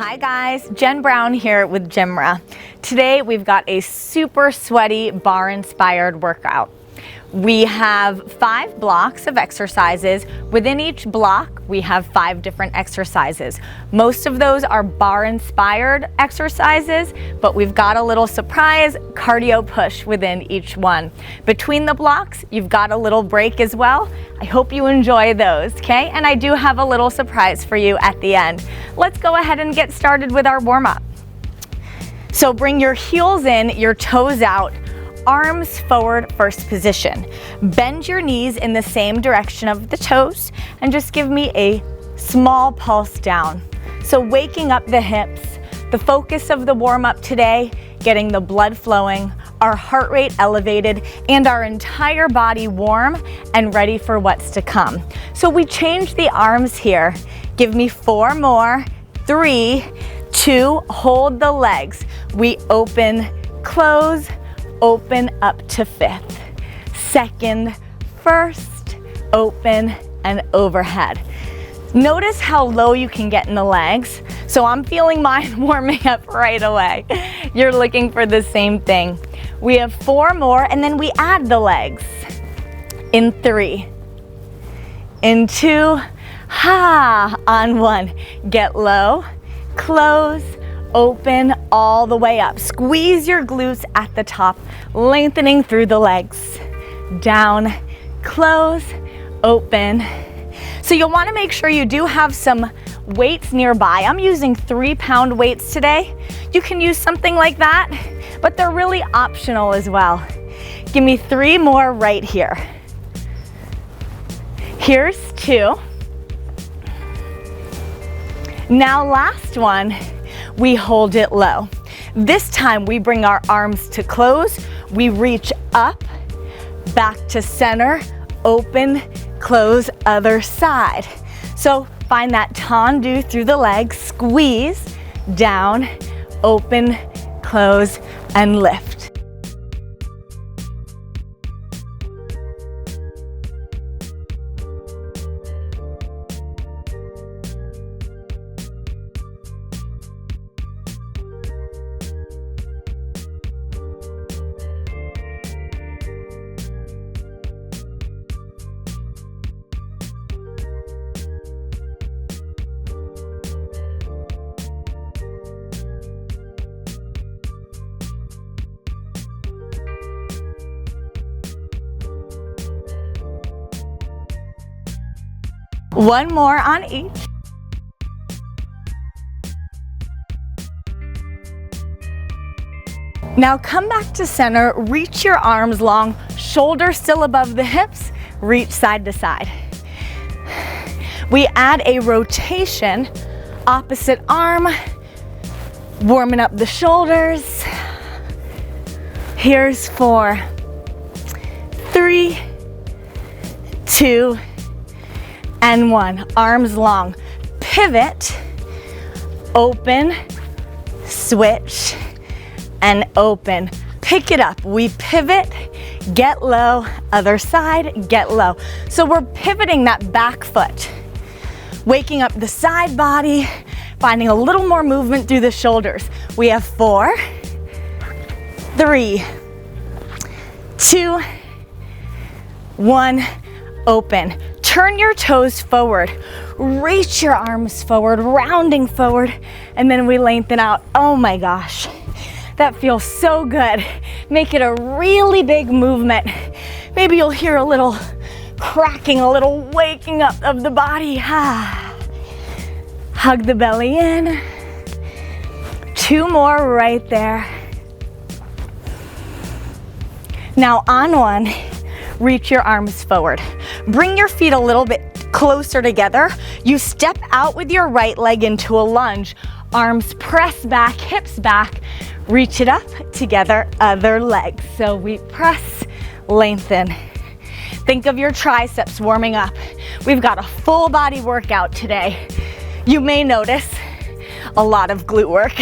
Hi guys, Jen Brown here with GymRa. Today we've got a super sweaty bar-inspired workout. We have 5 blocks of exercises. Within each block, we have 5 different exercises. Most of those are bar-inspired exercises, but we've got a little surprise cardio push within each one. Between the blocks, you've got a little break as well. I hope you enjoy those, okay? And I do have a little surprise for you at the end. Let's go ahead and get started with our warm-up. So bring your heels in, your toes out, arms forward, first position. Bend your knees in the same direction of the toes and just give me a small pulse down. So waking up the hips, the focus of the warm-up today, getting the blood flowing, our heart rate elevated, and our entire body warm and ready for what's to come. So we change the arms here. Give me 4 more, 3, 2, hold the legs. We open, close, open up to 5th, 2nd, 1st, open and overhead. Notice how low you can get in the legs. So I'm feeling mine warming up right away. You're looking for the same thing. We have 4 more and then we add the legs. In 3, in 2, on 1. Get low, close, open all the way up. Squeeze your glutes at the top, lengthening through the legs. Down, close, open. So you'll want to make sure you do have some weights nearby. I'm using 3-pound weights today. You can use something like that, but they're really optional as well. Give me 3 more right here. Here's 2. Now last one. We hold it low. This time we bring our arms to close, we reach up, back to center, open, close, other side. So find that tendu through the legs, squeeze, down, open, close, and lift. One more on each. Now come back to center, reach your arms long, shoulders still above the hips, reach side to side. We add a rotation, opposite arm, warming up the shoulders. Here's 4, 3, 2, and 1. Arms long. Pivot, open, switch, and open. Pick it up. We pivot, get low, other side, get low. So we're pivoting that back foot. Waking up the side body, finding a little more movement through the shoulders. We have 4, 3, 2, 1, open. Turn your toes forward, reach your arms forward, rounding forward, and then we lengthen out. Oh my gosh, that feels so good. Make it a really big movement. Maybe you'll hear a little cracking, a little waking up of the body. Hug the belly in. 2 more right there. Now on 1, reach your arms forward. Bring your feet a little bit closer together. You step out with your right leg into a lunge. Arms press back, hips back. Reach it up, together, other leg. So we press, lengthen. Think of your triceps warming up. We've got a full body workout today. You may notice a lot of glute work.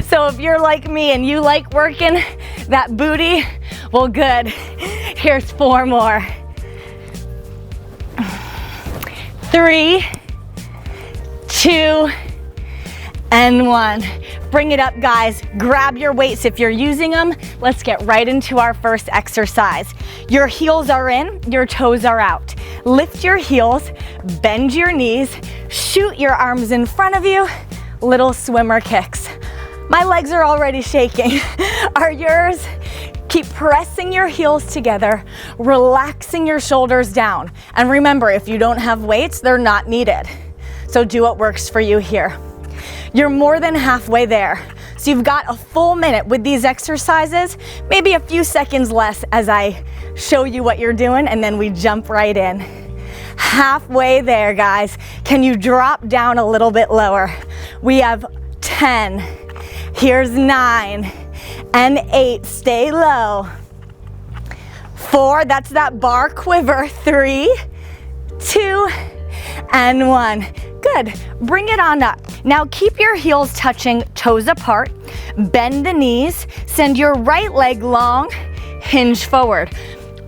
So if you're like me and you like working that booty, well good. Here's 4 more. 3, 2, and 1. Bring it up, guys. Grab your weights if you're using them. Let's get right into our first exercise. Your heels are in, your toes are out. Lift your heels, bend your knees, shoot your arms in front of you, little swimmer kicks. My legs are already shaking. Are yours? Keep pressing your heels together, relaxing your shoulders down. And remember, if you don't have weights, they're not needed. So do what works for you here. You're more than halfway there. So you've got a full minute with these exercises, maybe a few seconds less as I show you what you're doing, and then we jump right in. Halfway there, guys. Can you drop down a little bit lower? We have 10. Here's 9 and 8. Stay low. 4, that's that bar quiver. 3, 2, and 1. Good. Bring it on up. Now keep your heels touching, toes apart. Bend the knees. Send your right leg long. Hinge forward.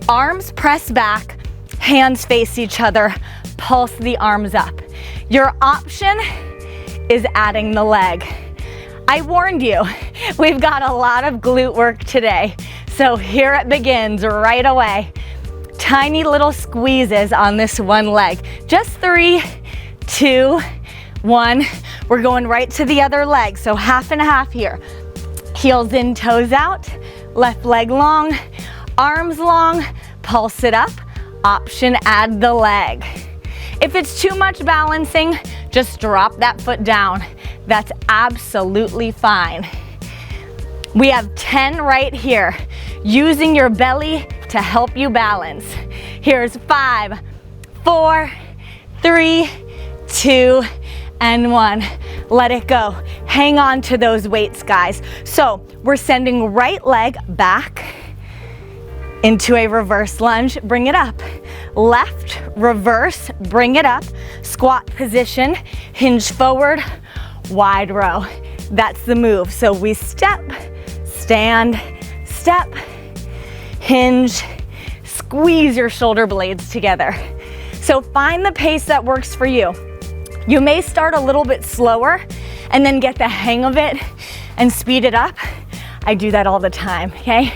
Arms press back. Hands face each other. Pulse the arms up. Your option is adding the leg. I warned you, we've got a lot of glute work today. So here it begins right away. Tiny little squeezes on this one leg. Just 3, 2, 1. We're going right to the other leg. So half and half here. Heels in, toes out. Left leg long, arms long. Pulse it up. Option, add the leg. If it's too much balancing, just drop that foot down. That's absolutely fine. We have 10 right here, using your belly to help you balance. Here's 5, 4, 3, 2, and 1. Let it go. Hang on to those weights, guys. So we're sending right leg back into a reverse lunge. Bring it up. Left, reverse, bring it up. Squat position, hinge forward, wide row. That's the move. So we step, stand, step, hinge, squeeze your shoulder blades together. So find the pace that works for you. You may start a little bit slower and then get the hang of it and speed it up. I do that all the time, okay?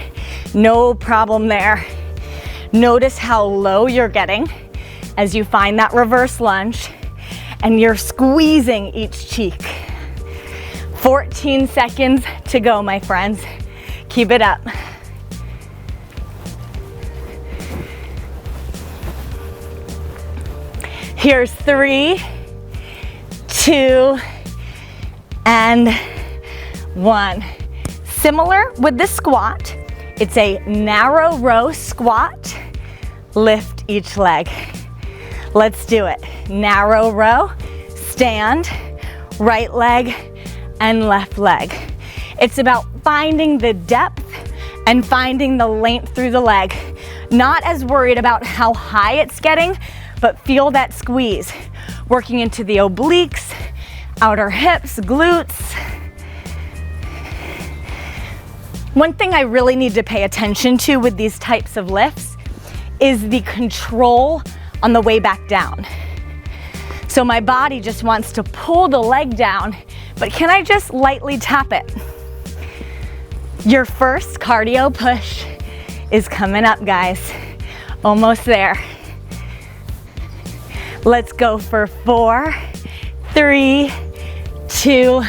No problem there. Notice how low you're getting as you find that reverse lunge and you're squeezing each cheek. 14 seconds to go, my friends. Keep it up. Here's 3, 2, and 1. Similar with the squat. It's a narrow row squat. Lift each leg. Let's do it. Narrow row, stand, right leg, and left leg. It's about finding the depth and finding the length through the leg. Not as worried about how high it's getting, but feel that squeeze. Working into the obliques, outer hips, glutes. One thing I really need to pay attention to with these types of lifts is the control on the way back down. So my body just wants to pull the leg down, but can I just lightly tap it? Your first cardio push is coming up, guys. Almost there. Let's go for 4, 3, 2,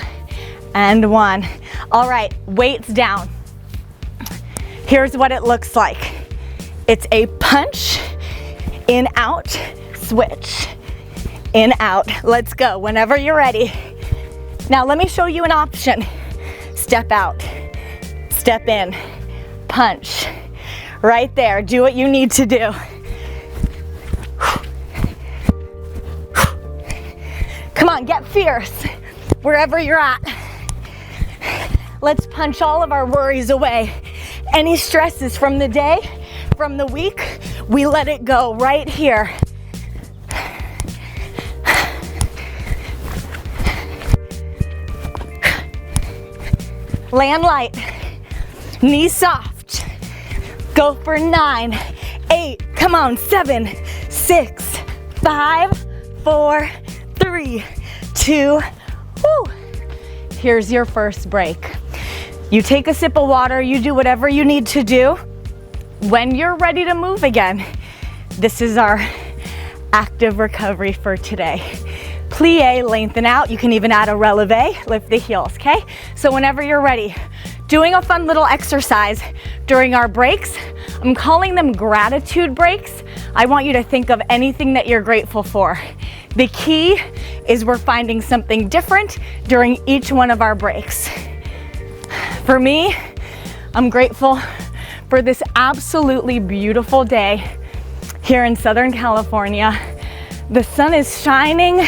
and 1. All right, weights down. Here's what it looks like. It's a punch, in, out, switch, in, out. Let's go whenever you're ready. Now let me show you an option. Step out, step in, punch. Right there, do what you need to do. Come on, get fierce wherever you're at. Let's punch all of our worries away. Any stresses from the day, from the week, we let it go right here. Land light, knees soft. Go for 9, 8, come on, 7, 6, 5, 4, 3, 2, woo. here's your first break. You take a sip of water, you do whatever you need to do. When you're ready to move again, this is our active recovery for today. Plie, lengthen out. You can even add a releve, lift the heels, okay? So whenever you're ready, doing a fun little exercise during our breaks. I'm calling them gratitude breaks. I want you to think of anything that you're grateful for. The key is we're finding something different during each one of our breaks. For me, I'm grateful for this absolutely beautiful day here in Southern California. The sun is shining,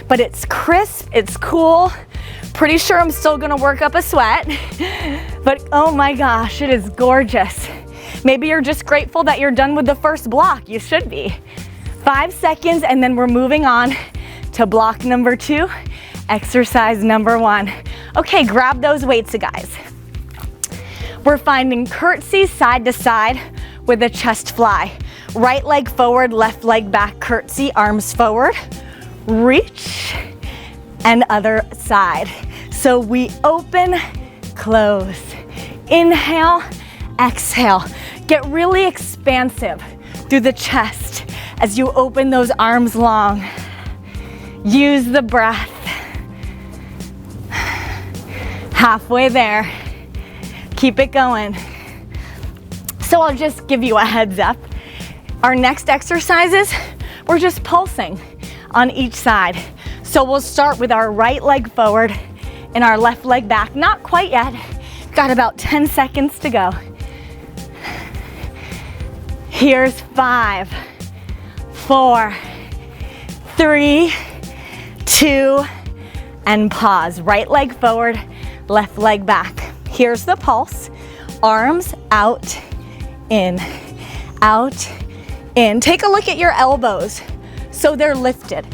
but it's crisp, it's cool. Pretty sure I'm still gonna work up a sweat, but oh my gosh, it is gorgeous. Maybe you're just grateful that you're done with the first block. You should be. 5 seconds, and then we're moving on to block number 2, exercise number 1. Okay, grab those weights, guys. We're finding curtsy side to side with a chest fly. Right leg forward, left leg back, curtsy, arms forward, reach, and other side. So we open, close, inhale, exhale. Get really expansive through the chest as you open those arms long. Use the breath. Halfway there. Keep it going. So I'll just give you a heads up. Our next exercises, we're just pulsing on each side. So we'll start with our right leg forward and our left leg back. Not quite yet. Got about 10 seconds to go. Here's 5, 4, 3, 2, and pause. Right leg forward, left leg back. Here's the pulse. Arms out, in, out, in. Take a look at your elbows so they're lifted.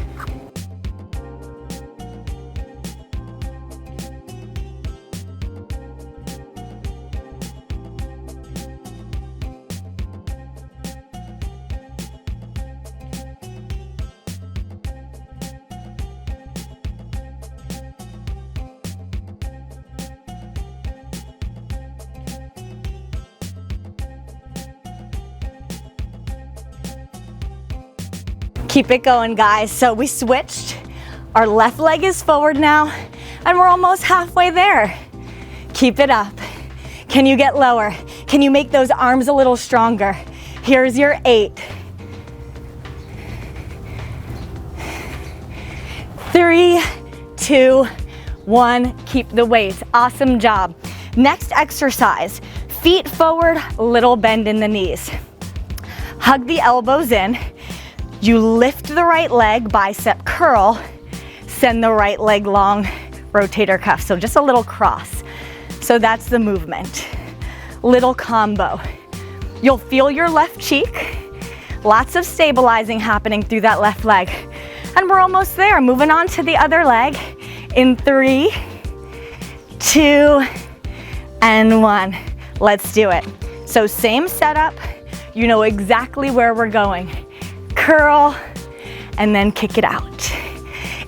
Keep it going, guys. So we switched. Our left leg is forward now, and we're almost halfway there. Keep it up. Can you get lower? Can you make those arms a little stronger? Here's your 8. 3, 2, 1. Keep the weights. Awesome job. Next exercise. Feet forward, little bend in the knees. Hug the elbows in. You lift the right leg, bicep curl, send the right leg long, rotator cuff. So just a little cross. So that's the movement. Little combo. You'll feel your left cheek. Lots of stabilizing happening through that left leg. And we're almost there. Moving on to the other leg in 3, 2, and 1. Let's do it. So same setup. You know exactly where we're going. Curl, and then kick it out.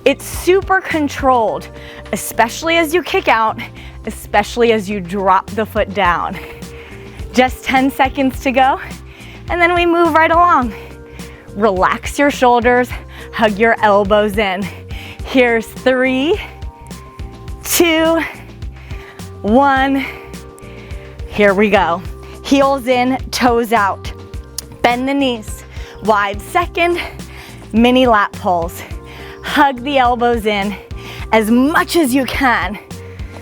It's super controlled, especially as you kick out, especially as you drop the foot down. Just 10 seconds to go, and then we move right along. Relax your shoulders, hug your elbows in. Here's 3, 2, 1. Here we go. Heels in, toes out. Bend the knees. Wide second, mini lat pulls. Hug the elbows in as much as you can.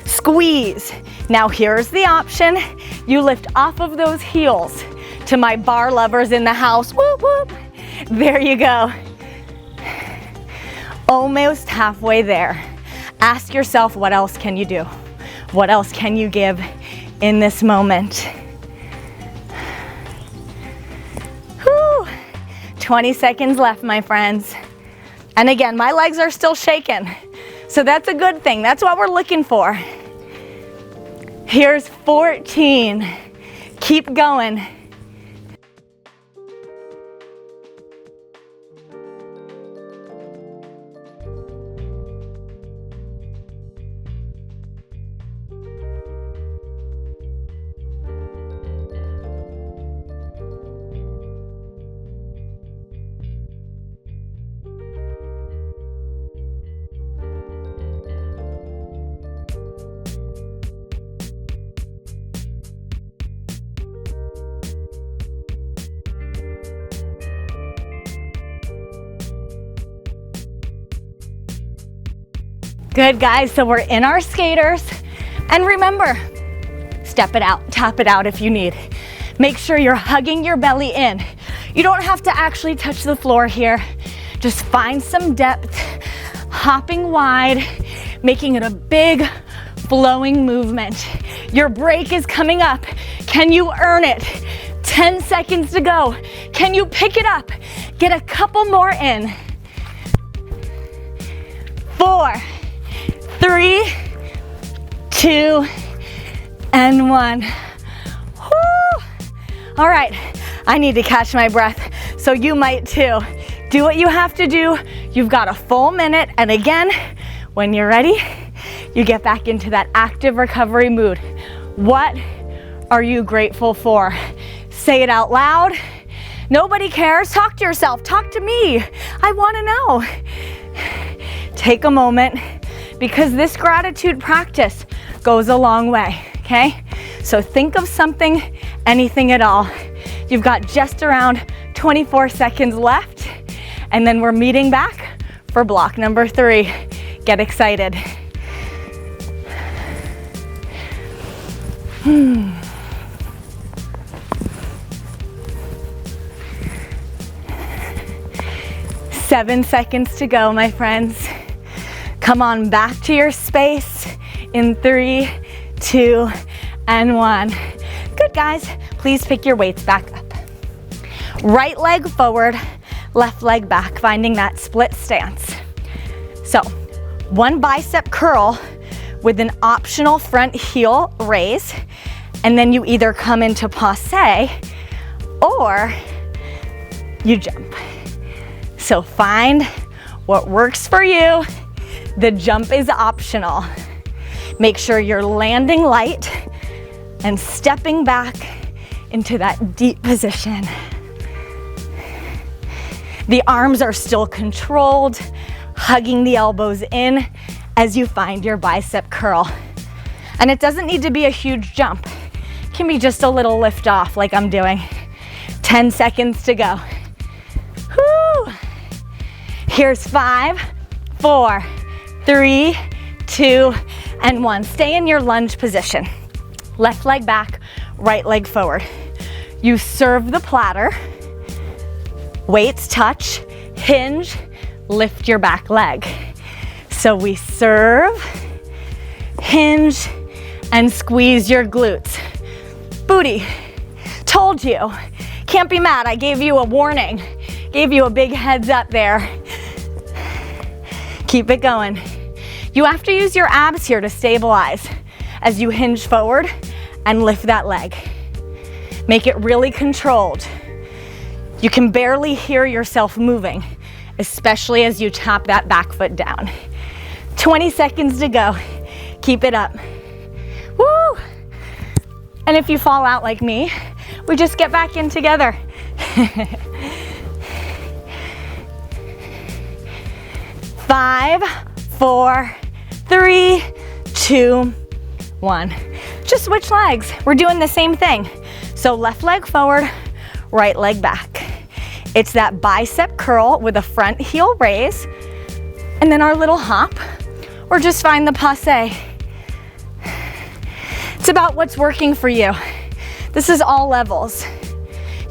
Squeeze. Now here's the option. You lift off of those heels. To my bar lovers in the house, whoop whoop. There you go. Almost halfway there. Ask yourself, what else can you do? What else can you give in this moment? 20 seconds left, my friends. And again, my legs are still shaking. So that's a good thing. That's what we're looking for. Here's 14. Keep going. Good, guys, so we're in our skaters. And remember, step it out, tap it out if you need. Make sure you're hugging your belly in. You don't have to actually touch the floor here. Just find some depth, hopping wide, making it a big flowing movement. Your break is coming up. Can you earn it? 10 seconds to go. Can you pick it up? Get a couple more in. 4, 3, 2, and 1. Woo! All right, I need to catch my breath, so you might too. Do what you have to do. You've got a full minute, and again, when you're ready, you get back into that active recovery mood. What are you grateful for? Say it out loud. Nobody cares. Talk to yourself. Talk to me. I want to know. Take a moment, because this gratitude practice goes a long way, okay? So think of something, anything at all. You've got just around 24 seconds left, and then we're meeting back for block number 3. Get excited. Seven seconds to go, my friends. Come on back to your space in 3, 2, and 1. Good, guys. Please pick your weights back up. Right leg forward, left leg back, finding that split stance. So, one bicep curl with an optional front heel raise, and then you either come into passe or you jump. So find what works for you. The jump is optional. Make sure you're landing light and stepping back into that deep position. The arms are still controlled, hugging the elbows in as you find your bicep curl. And it doesn't need to be a huge jump. It can be just a little lift off like I'm doing. 10 seconds to go. Woo! Here's 5, 4, 3, 2, and 1. Stay in your lunge position. Left leg back, right leg forward. You serve the platter. Weights touch, hinge, lift your back leg. So we serve, hinge, and squeeze your glutes. Booty, told you. Can't be mad, I gave you a warning. Gave you a big heads up there. Keep it going. You have to use your abs here to stabilize as you hinge forward and lift that leg. Make it really controlled. You can barely hear yourself moving, especially as you tap that back foot down. 20 seconds to go. Keep it up. Woo! And if you fall out like me, we just get back in together. 5, 4, 3, 2, 1. Just switch legs. We're doing the same thing. So left leg forward, right leg back. It's that bicep curl with a front heel raise, and then our little hop, or just find the passe. It's about what's working for you. This is all levels.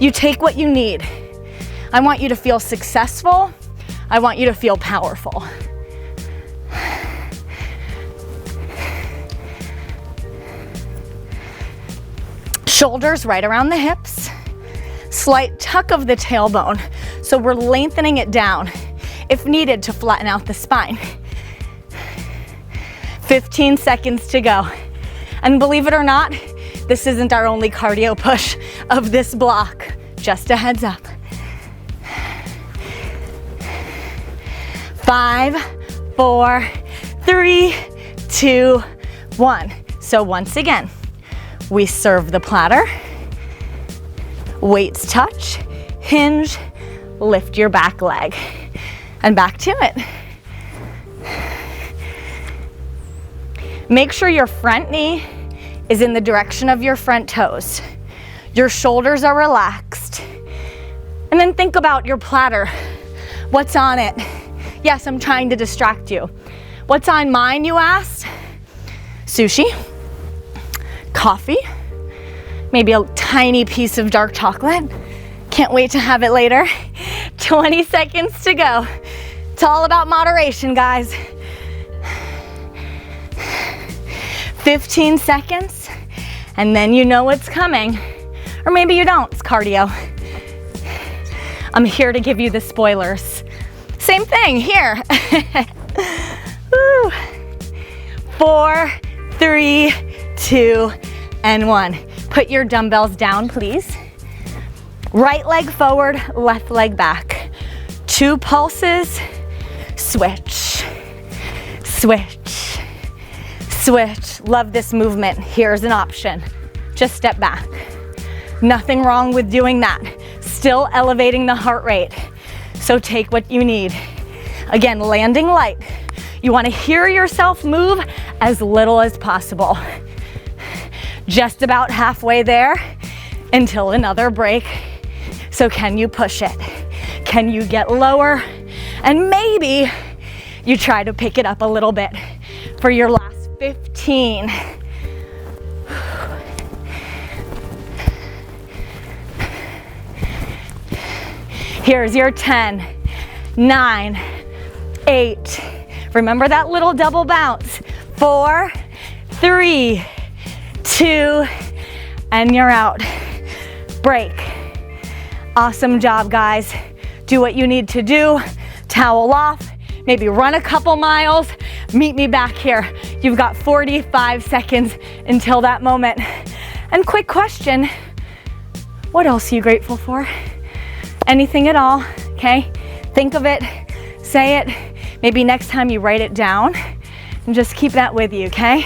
You take what you need. I want you to feel successful. I want you to feel powerful. Shoulders right around the hips. Slight tuck of the tailbone, so we're lengthening it down, if needed, to flatten out the spine. 15 seconds to go. And believe it or not, this isn't our only cardio push of this block. Just a heads up. 5, 4, 3, 2, 1. So once again, we serve the platter. Weights touch, hinge, lift your back leg, and back to it. Make sure your front knee is in the direction of your front toes. Your shoulders are relaxed. And then think about your platter. What's on it? Yes, I'm trying to distract you. What's on mine, you asked? Sushi, coffee, maybe a tiny piece of dark chocolate. Can't wait to have it later. 20 seconds to go. It's all about moderation, guys. 15 seconds, and then you know what's coming. Or maybe you don't, it's cardio. I'm here to give you the spoilers. Same thing here. Woo. 4, 3, 2, and 1. Put your dumbbells down, please. Right leg forward, left leg back. 2 pulses, switch, switch, switch. Love this movement. Here's an option. Just step back. Nothing wrong with doing that. Still elevating the heart rate. So take what you need. Again, landing light. You want to hear yourself move as little as possible. Just about halfway there until another break. So can you push it? Can you get lower? And maybe you try to pick it up a little bit for your last 15. Here's your 10, 9, 8. Remember that little double bounce. 4, 3, 2, and you're out. Break. Awesome job, guys. Do what you need to do. Towel off. Maybe run a couple miles. Meet me back here. You've got 45 seconds until that moment. And quick question, what else are you grateful for? Anything at all, okay? Think of it, say it. Maybe next time you write it down and just keep that with you, okay?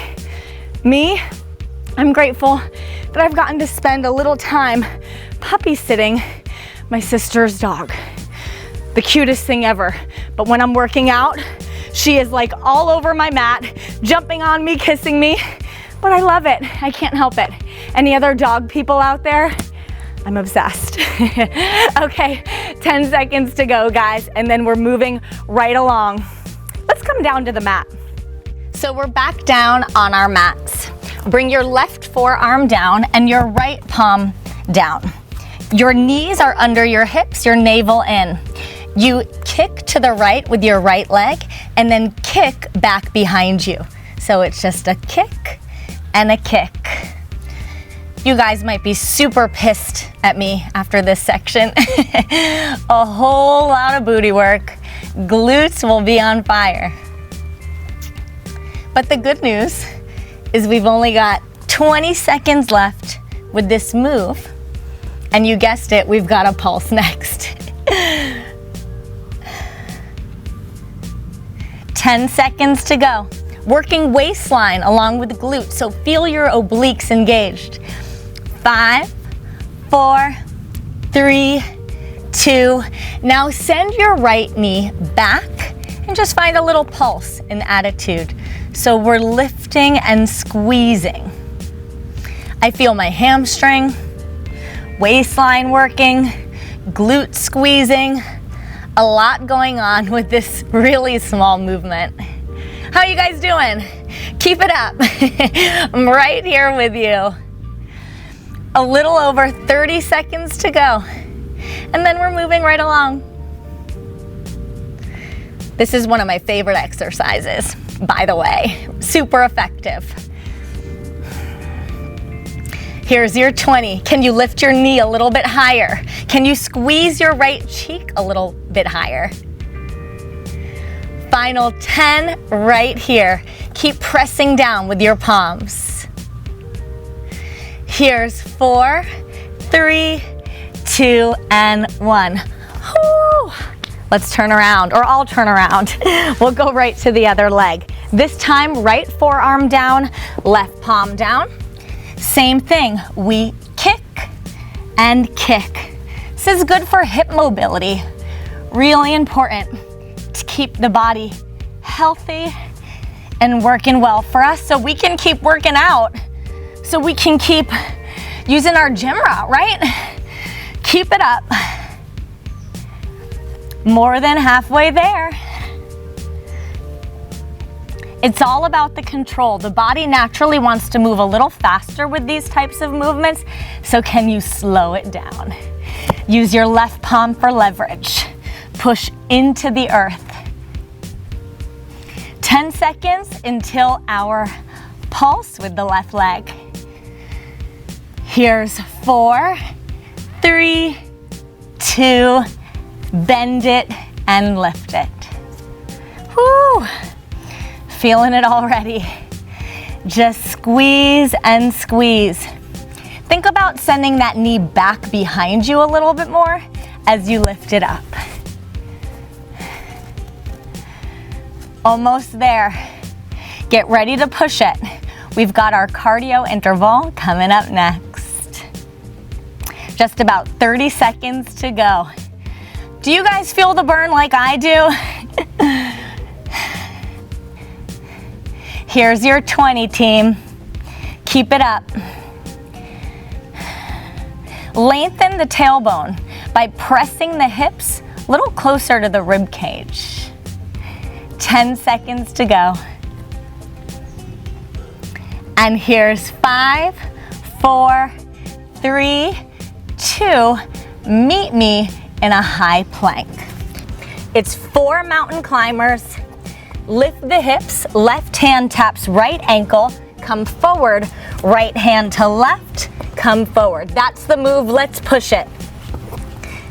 Me, I'm grateful that I've gotten to spend a little time puppy sitting my sister's dog. The cutest thing ever. But when I'm working out, she is like all over my mat, jumping on me, kissing me. But I love it, I can't help it. Any other dog people out there? I'm obsessed. Okay, 10 seconds to go, guys, and then we're moving right along. Let's come down to the mat. So we're back down on our mats. Bring your left forearm down and your right palm down. Your knees are under your hips, your navel in. You kick to the right with your right leg and then kick back behind you. So it's just a kick and a kick. You guys might be super pissed at me after this section. A whole lot of booty work. Glutes will be on fire. But the good news is we've only got 20 seconds left with this move. And you guessed it, we've got a pulse next. 10 seconds to go. Working waistline along with the glutes, so feel your obliques engaged. 5, 4, 3, 2. Now send your right knee back and just find a little pulse in attitude. So we're lifting and squeezing. I feel my hamstring, waistline working, glute squeezing, a lot going on with this really small movement. How are you guys doing? Keep it up. I'm right here with you. A little over 30 seconds to go. And then we're moving right along. This is one of my favorite exercises, by the way. Super effective. Here's your 20. Can you lift your knee a little bit higher? Can you squeeze your right cheek a little bit higher? Final 10 right here. Keep pressing down with your palms. Here's 4, 3, 2, and 1. Whew. Let's turn around, or I'll turn around. We'll go right to the other leg. This time, right forearm down, left palm down. Same thing, we kick and kick. This is good for hip mobility. Really important to keep the body healthy and working well for us so we can keep working out, so we can keep using our GymRa, right? Keep it up. More than halfway there. It's all about the control. The body naturally wants to move a little faster with these types of movements, so can you slow it down? Use your left palm for leverage. Push into the earth. 10 seconds until our pulse with the left leg. Here's 4, 3, 2, bend it and lift it. Woo! Feeling it already. Just squeeze and squeeze. Think about sending that knee back behind you a little bit more as you lift it up. Almost there. Get ready to push it. We've got our cardio interval coming up next. Just about 30 seconds to go. Do you guys feel the burn like I do? Here's your 20, team. Keep it up. Lengthen the tailbone by pressing the hips a little closer to the rib cage. 10 seconds to go. And here's 5, 4, 3, 2, meet me in a high plank. It's 4 mountain climbers. Lift the hips, left hand taps right ankle, come forward, right hand to left, come forward. That's the move, let's push it.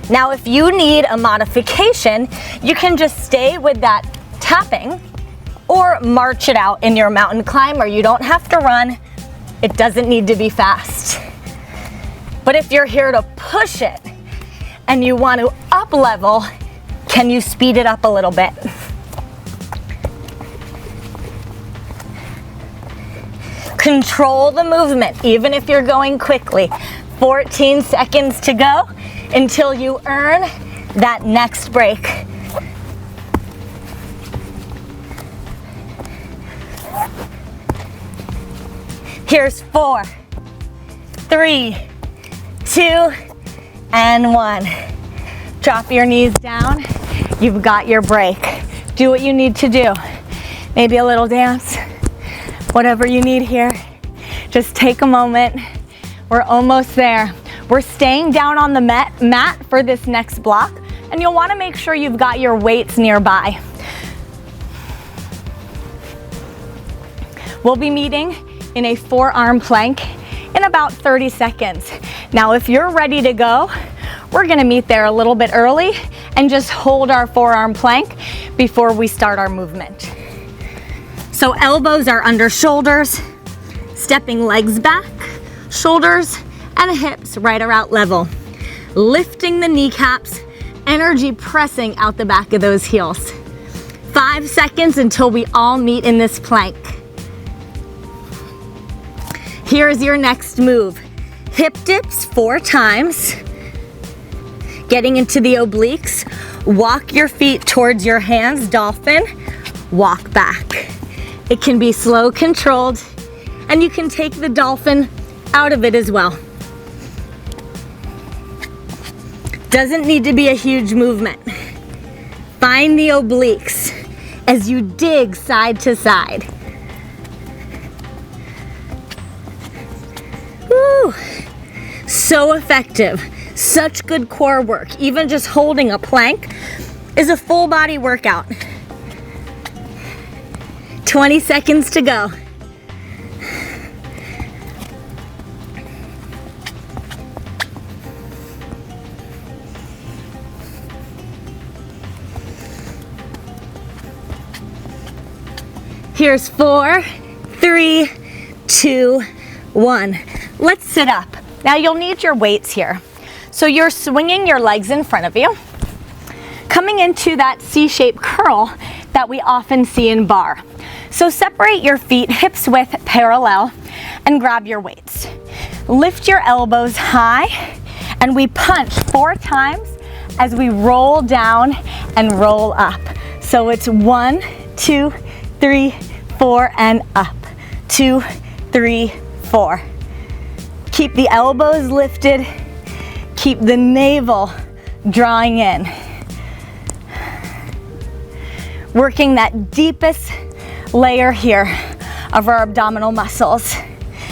Now if you need a modification, you can just stay with that tapping or march it out in your mountain climber. You don't have to run, it doesn't need to be fast. But if you're here to push it and you want to up level, can you speed it up a little bit? Control the movement, even if you're going quickly. 14 seconds to go until you earn that next break. Here's 4, 3, 2, and 1. Drop your knees down. You've got your break. Do what you need to do. Maybe a little dance. Whatever you need here, just take a moment. We're almost there. We're staying down on the mat for this next block, and you'll want to make sure you've got your weights nearby. We'll be meeting in a forearm plank in about 30 seconds. Now, if you're ready to go, we're gonna meet there a little bit early and just hold our forearm plank before we start our movement. So elbows are under shoulders, stepping legs back, shoulders and hips right around level. Lifting the kneecaps, energy pressing out the back of those heels. 5 seconds until we all meet in this plank. Here's your next move. Hip dips 4 times. Getting into the obliques. Walk your feet towards your hands, dolphin. Walk back. It can be slow, controlled, and you can take the dolphin out of it as well. Doesn't need to be a huge movement. Find the obliques as you dig side to side. Woo! So effective. Such good core work. Even just holding a plank is a full body workout. 20 seconds to go. Here's 4, 3, 2, 1. Let's sit up. Now you'll need your weights here. So you're swinging your legs in front of you, coming into that C-shaped curl that we often see in bar. So separate your feet hips width parallel and grab your weights. Lift your elbows high and we punch 4 times as we roll down and roll up. So it's 1, 2, 3, 4 and up. 2, 3, 4. Keep the elbows lifted. Keep the navel drawing in. Working that deepest layer here of our abdominal muscles.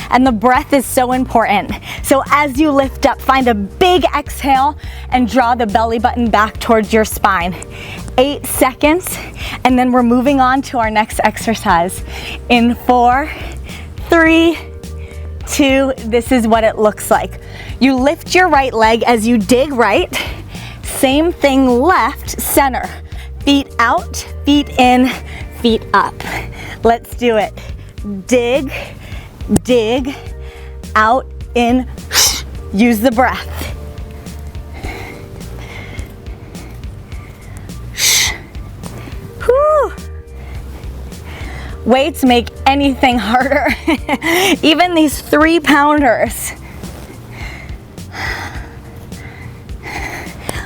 And the breath is so important. So as you lift up, find a big exhale and draw the belly button back towards your spine. 8 seconds, and then we're moving on to our next exercise. In 4, 3, 2, this is what it looks like. You lift your right leg as you dig right. Same thing left, center. Feet out, feet in, feet up. Let's do it. Dig, dig, out, in, use the breath. Whew. Weights make anything harder, even these 3-pounders.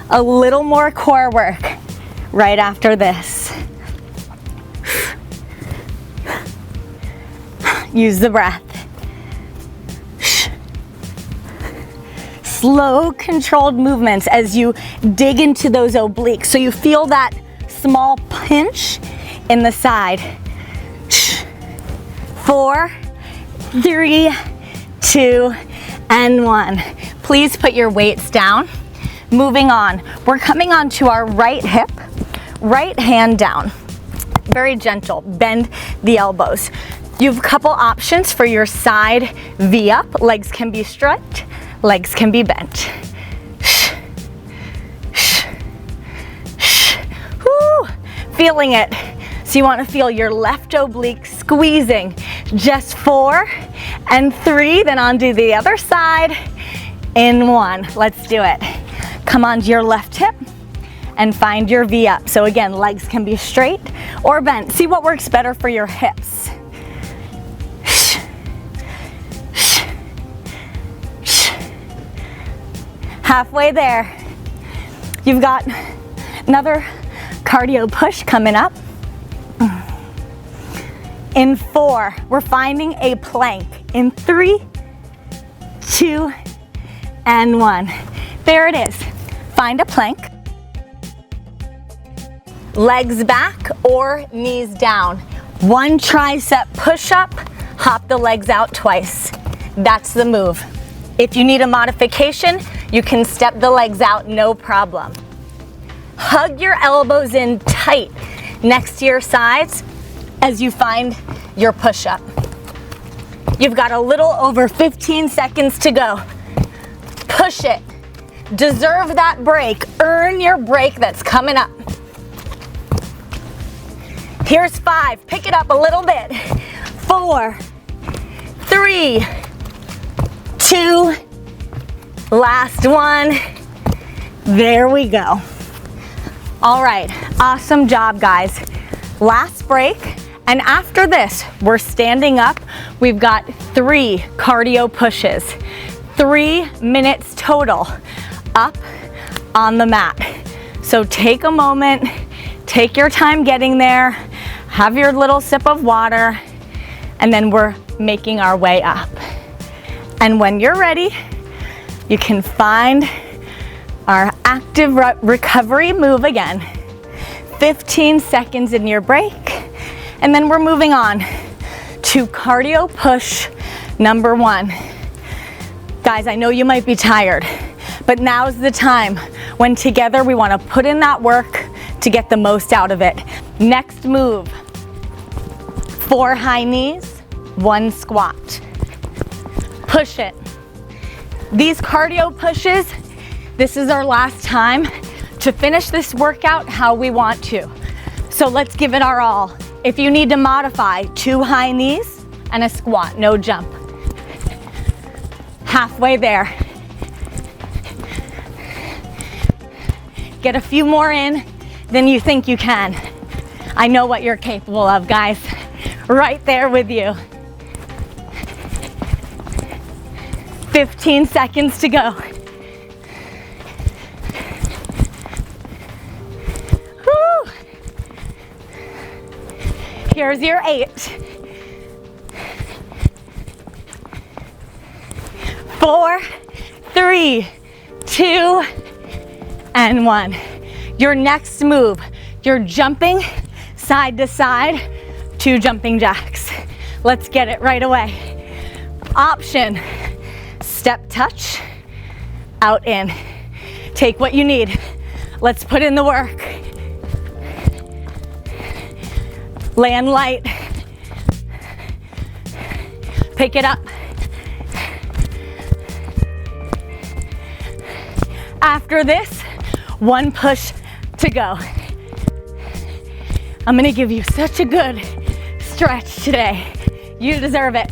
A little more core work right after this. Use the breath. Slow, controlled movements as you dig into those obliques. So you feel that small pinch in the side. 4, 3, 2, and 1. Please put your weights down. Moving on, we're coming on to our right hip, right hand down. Very gentle, bend the elbows. You have a couple options for your side V up. Legs can be straight, legs can be bent. Woo, feeling it. So you want to feel your left oblique squeezing. Just 4 and 3, then onto the other side in 1. Let's do it. Come onto your left hip and find your V up. So again, legs can be straight or bent. See what works better for your hips. Halfway there. You've got another cardio push coming up. In 4, we're finding a plank. In 3, 2, and 1. There it is. Find a plank. Legs back or knees down. 1 tricep push-up, hop the legs out twice. That's the move. If you need a modification, you can step the legs out, no problem. Hug your elbows in tight next to your sides as you find your push-up. You've got a little over 15 seconds to go. Push it. Deserve that break. Earn your break that's coming up. Here's 5. Pick it up a little bit. 4, 3, 2, last one. There we go. All right, awesome job, guys. Last break, and after this, we're standing up. We've got 3 cardio pushes, 3 minutes total up on the mat. So take a moment, take your time getting there, have your little sip of water, and then we're making our way up. And when you're ready, you can find our active recovery move again. 15 seconds in your break, and then we're moving on to cardio push number 1. Guys, I know you might be tired, but now's the time when together we want to put in that work to get the most out of it. Next move, 4 high knees, 1 squat. Push it. These cardio pushes, this is our last time to finish this workout how we want to. So let's give it our all. If you need to modify, 2 high knees and a squat, no jump. Halfway there. Get a few more in than you think you can. I know what you're capable of, guys. Right there with you. 15 seconds to go. Woo. Here's your 8. 4, 3, 2, and 1. Your next move, you're jumping side to side 2 jumping jacks. Let's get it right away. Option, step touch, out in. Take what you need. Let's put in the work. Land light. Pick it up. After this, 1 push to go. I'm gonna give you such a good stretch today. You deserve it.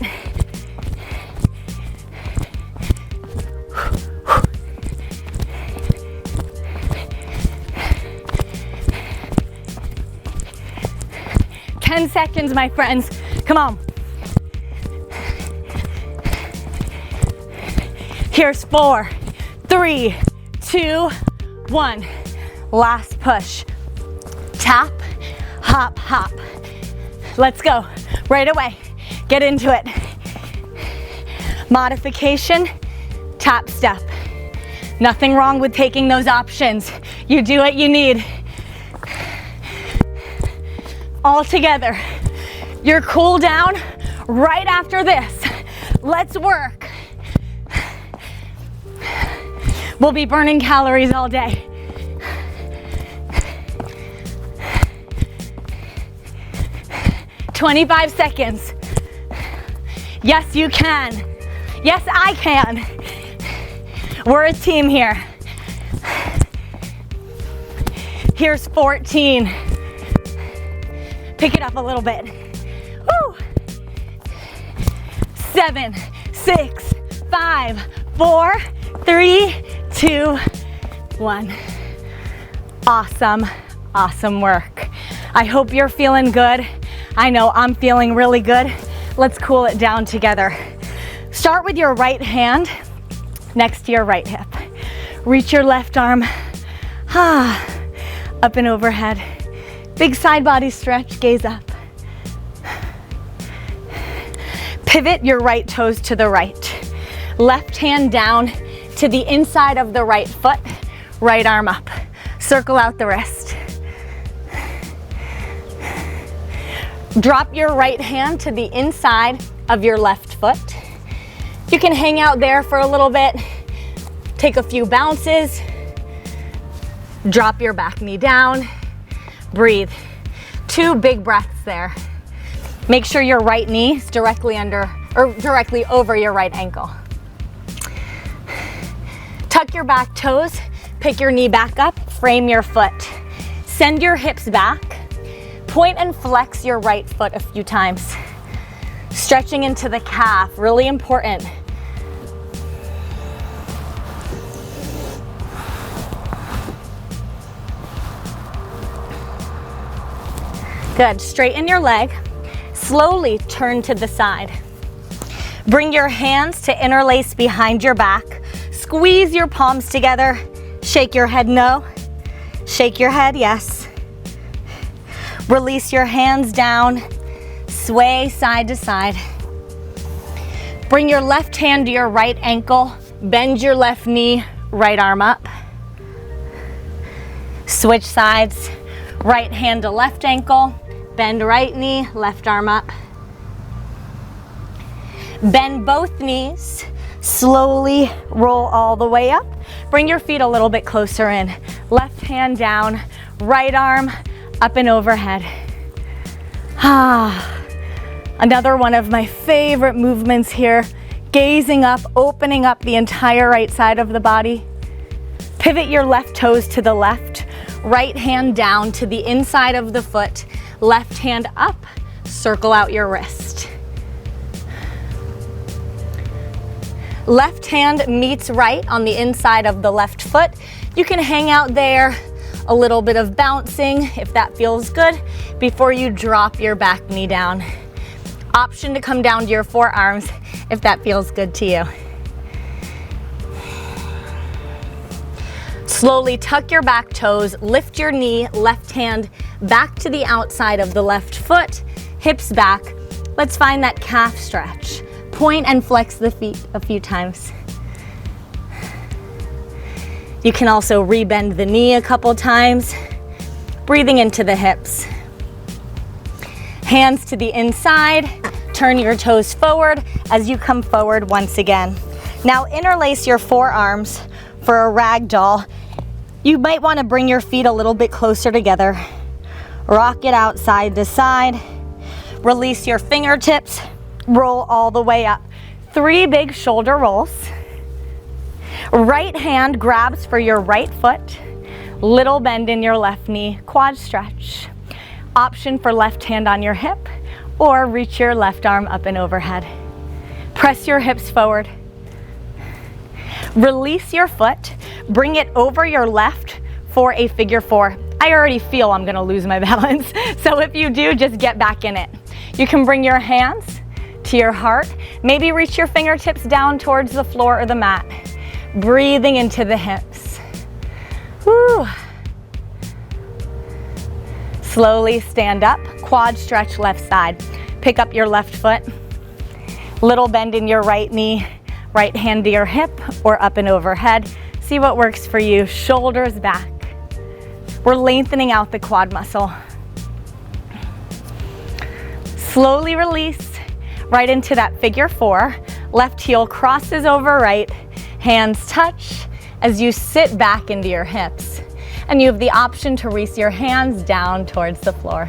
Ten seconds, my friends. Come on. Here's 4, 3, 2, 1. Last push. Tap, hop, hop. Let's go. Right away. Get into it. Modification, tap step. Nothing wrong with taking those options. You do what you need. All together. Your cool down right after this. Let's work. We'll be burning calories all day. "25 seconds. Yes, you can. Yes, I can. We're a team here. Here's 14. Pick it up a little bit. Woo. 7, 6, 5, 4, 3, 2, 1. Awesome, awesome work. I hope you're feeling good. I know I'm feeling really good. Let's cool it down together. Start with your right hand next to your right hip. Reach your left arm, up and overhead. Big side body stretch, gaze up. Pivot your right toes to the right. Left hand down to the inside of the right foot, right arm up. Circle out the wrist. Drop your right hand to the inside of your left foot. You can hang out there for a little bit. Take a few bounces. Drop your back knee down. Breathe. 2 big breaths there. Make sure your right knee is directly under or directly over your right ankle. Tuck your back toes. Pick your knee back up. Frame your foot. Send your hips back. Point and flex your right foot a few times. Stretching into the calf, really important. Good, straighten your leg. Slowly turn to the side. Bring your hands to interlace behind your back. Squeeze your palms together. Shake your head no. Shake your head yes. Release your hands down, sway side to side. Bring your left hand to your right ankle, bend your left knee, right arm up. Switch sides, right hand to left ankle, bend right knee, left arm up. Bend both knees, slowly roll all the way up. Bring your feet a little bit closer in. Left hand down, right arm up and overhead. Another one of my favorite movements here. Gazing up, opening up the entire right side of the body. Pivot your left toes to the left. Right hand down to the inside of the foot. Left hand up, circle out your wrist. Left hand meets right on the inside of the left foot. You can hang out there. A little bit of bouncing if that feels good before you drop your back knee down. Option to come down to your forearms if that feels good to you. Slowly tuck your back toes, lift your knee, left hand back to the outside of the left foot, hips back. Let's find that calf stretch. Point and flex the feet a few times. You can also rebend the knee a couple times, breathing into the hips. Hands to the inside, turn your toes forward as you come forward once again. Now interlace your forearms for a rag doll. You might want to bring your feet a little bit closer together. Rock it out side to side. Release your fingertips, roll all the way up. 3 big shoulder rolls. Right hand grabs for your right foot. Little bend in your left knee, quad stretch. Option for left hand on your hip, or reach your left arm up and overhead. Press your hips forward. Release your foot, bring it over your left for a figure 4. I already feel I'm gonna lose my balance, so if you do, just get back in it. You can bring your hands to your heart, maybe reach your fingertips down towards the floor or the mat. Breathing into the hips. Woo. Slowly stand up, quad stretch left side. Pick up your left foot, little bend in your right knee, right hand to your hip or up and overhead. See what works for you. Shoulders back. We're lengthening out the quad muscle. Slowly release right into that figure 4. Left heel crosses over right, hands touch as you sit back into your hips. And you have the option to reach your hands down towards the floor.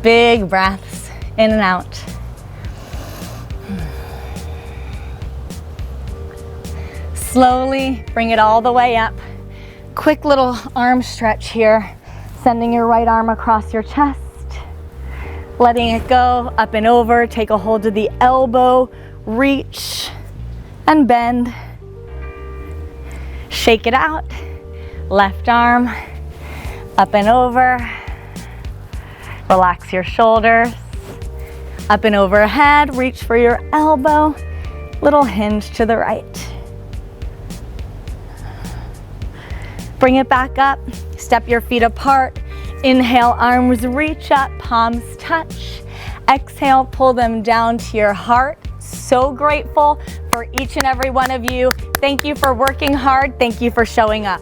Big breaths in and out. Slowly bring it all the way up. Quick little arm stretch here, sending your right arm across your chest, letting it go up and over. Take a hold of the elbow, reach and bend. Shake it out. Left arm up and over. Relax your shoulders. Up and overhead, reach for your elbow. Little hinge to the right. Bring it back up, step your feet apart. Inhale, arms reach up, palms touch. Exhale, pull them down to your heart. So grateful for each and every one of you. Thank you for working hard. Thank you for showing up.